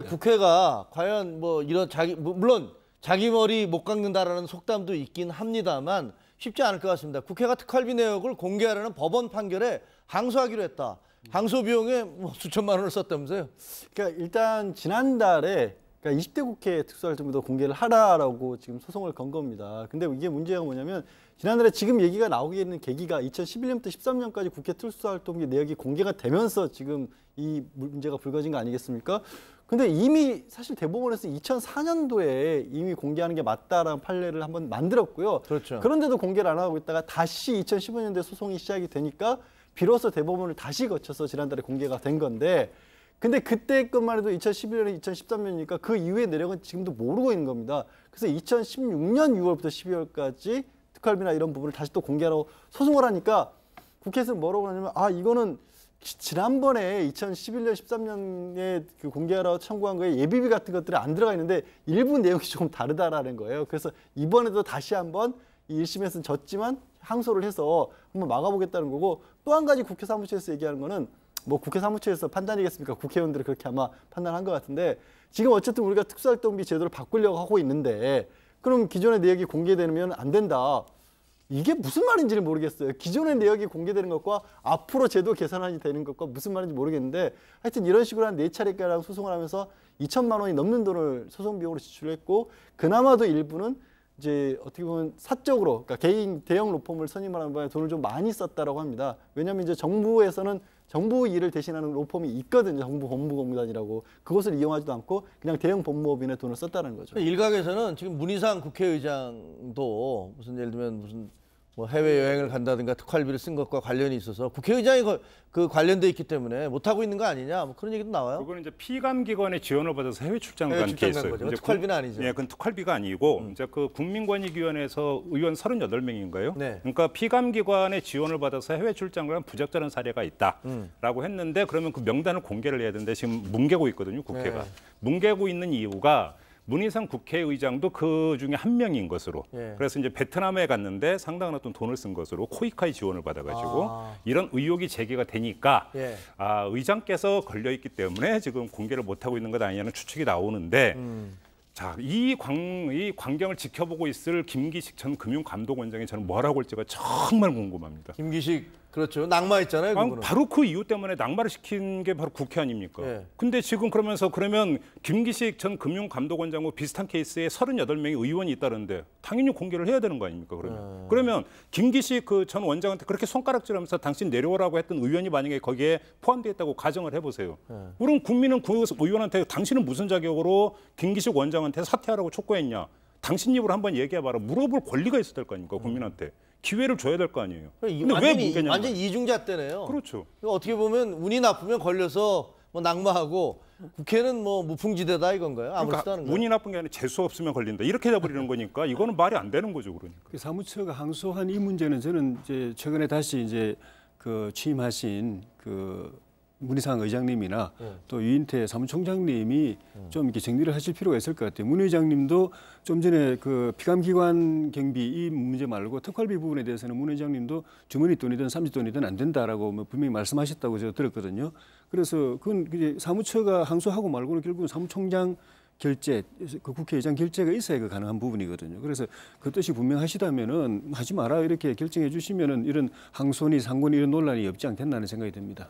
국회가 과연 뭐 이런 물론 자기 머리 못 깎는다라는 속담도 있긴 합니다만 쉽지 않을 것 같습니다. 국회가 특활비 내역을 공개하려는 법원 판결에 항소하기로 했다. 항소 비용에 뭐 수천만 원을 썼다면서요? 그러니까 일단 지난달에 그러니까 20대 국회 특수활동비도 공개를 하라라고 지금 소송을 건 겁니다. 근데 이게 문제가 뭐냐면 지난달에 지금 얘기가 나오게 되는 계기가 2011년부터 13년까지 국회 특수활동비 내역이 공개가 되면서 지금 이 문제가 불거진 거 아니겠습니까? 근데 이미 사실 대법원에서 2004년도에 이미 공개하는 게 맞다라는 판례를 한번 만들었고요. 그렇죠. 그런데도 공개를 안 하고 있다가 다시 2015년도에 소송이 시작이 되니까 비로소 대법원을 다시 거쳐서 지난달에 공개가 된 건데 근데 그때 것만 해도 2011년에 2013년이니까 그 이후의 내력은 지금도 모르고 있는 겁니다. 그래서 2016년 6월부터 12월까지 특활비나 이런 부분을 다시 또 공개하라고 소송을 하니까 국회에서는 뭐라고 하냐면 이거는 지난번에 2011년, 13년에 그 공개하라고 청구한 거에 예비비 같은 것들이 안 들어가 있는데 일부 내용이 조금 다르다라는 거예요. 그래서 이번에도 다시 한번 1심에서는 졌지만 항소를 해서 한번 막아보겠다는 거고 또 한 가지 국회 사무처에서 얘기하는 거는 뭐 국회 사무처에서 판단이겠습니까? 국회의원들이 그렇게 아마 판단한 것 같은데 지금 어쨌든 우리가 특수활동비 제도를 바꾸려고 하고 있는데 그럼 기존의 내역이 공개되면 안 된다. 이게 무슨 말인지를 모르겠어요. 기존의 내역이 공개되는 것과 앞으로 제도 개선이 되는 것과 무슨 말인지 모르겠는데 하여튼 이런 식으로 한 4차례가량 소송을 하면서 2천만 원이 넘는 돈을 소송 비용으로 지출했고 그나마도 일부는 이제 어떻게 보면 사적으로 그러니까 개인 대형 로펌을 선임하는 바에 돈을 좀 많이 썼다라고 합니다. 왜냐하면 이제 정부에서는 정부 일을 대신하는 로펌이 있거든요. 정부 법무공단이라고. 그것을 이용하지도 않고 그냥 대형 법무법인에 돈을 썼다는 거죠. 일각에서는 지금 문희상 국회의장도 무슨 예를 들면 무슨 뭐 해외여행을 간다든가 특활비를 쓴 것과 관련이 있어서 국회의장이 그 관련돼 있기 때문에 못하고 있는 거 아니냐 뭐 그런 얘기도 나와요. 그거는 이제 피감기관의 지원을 받아서 해외 출장을 간 케이스. 이제 특활비는 아니죠. 예, 그건 특활비가 아니고 이제 그 국민권익위원회에서 의원 38명인가요? 네. 그러니까 피감기관의 지원을 받아서 해외 출장을 한 부적절한 사례가 있다라고 했는데 그러면 그 명단을 공개를 해야 되는데 지금 뭉개고 있거든요, 국회가. 네. 뭉개고 있는 이유가 문희상 국회의장도 그 중에 한 명인 것으로. 예. 그래서 이제 베트남에 갔는데 상당한 어떤 돈을 쓴 것으로 코이카의 지원을 받아가지고 이런 의혹이 제기가 되니까 예. 의장께서 걸려 있기 때문에 지금 공개를 못 하고 있는 것 아니냐는 추측이 나오는데. 자, 이 광경을 지켜보고 있을 김기식 전 금융감독원장이 저는 뭐라고 할지가 정말 궁금합니다. 김기식 그렇죠. 낙마했잖아요. 그분은. 바로 그 이유 때문에 낙마를 시킨 게 바로 국회 아닙니까? 예. 근데 지금 그러면 김기식 전 금융감독원장과 비슷한 케이스에 38명의 의원이 있다는데 당연히 공개를 해야 되는 거 아닙니까? 그러면 김기식 그 전 원장한테 그렇게 손가락질하면서 당신 내려오라고 했던 의원이 만약에 거기에 포함되어 있다고 가정을 해보세요. 그럼 국민은 그 의원한테 당신은 무슨 자격으로 김기식 원장한테 사퇴하라고 촉구했냐? 당신 입으로 한번 얘기해봐라. 물어볼 권리가 있어야 될 거 아닙니까? 국민한테. 기회를 줘야 될 거 아니에요. 근데 왜 뭉개냐면 완전 이중잣대네요. 그렇죠. 어떻게 보면 운이 나쁘면 걸려서 뭐 낙마하고 국회는 뭐 무풍지대다 이건가요? 아무렇지도 않은 거예요. 운이 나쁜 게 아니라 재수 없으면 걸린다. 이렇게 돼버리는 거니까 이거는 말이 안 되는 거죠, 그러니까. 사무처가 항소한 이 문제는 저는 이제 최근에 다시 이제 그 취임하신 그 문희상 의장님이나 또 유인태 사무총장님이 좀 이렇게 정리를 하실 필요가 있을 것 같아요. 문 의장님도 좀 전에 그 피감기관 경비 이 문제 말고 특활비 부분에 대해서는 문 의장님도 주머니 돈이든 삼지돈이든 안 된다라고 뭐 분명히 말씀하셨다고 제가 들었거든요. 그래서 그건 이제 사무처가 항소하고 말고는 결국은 사무총장 결재, 그 국회의장 결재가 있어야 그 가능한 부분이거든요. 그래서 그 뜻이 분명하시다면은 하지 마라 이렇게 결정해 주시면은 이런 항소니 상고니 이런 논란이 없지 않겠나는 생각이 듭니다.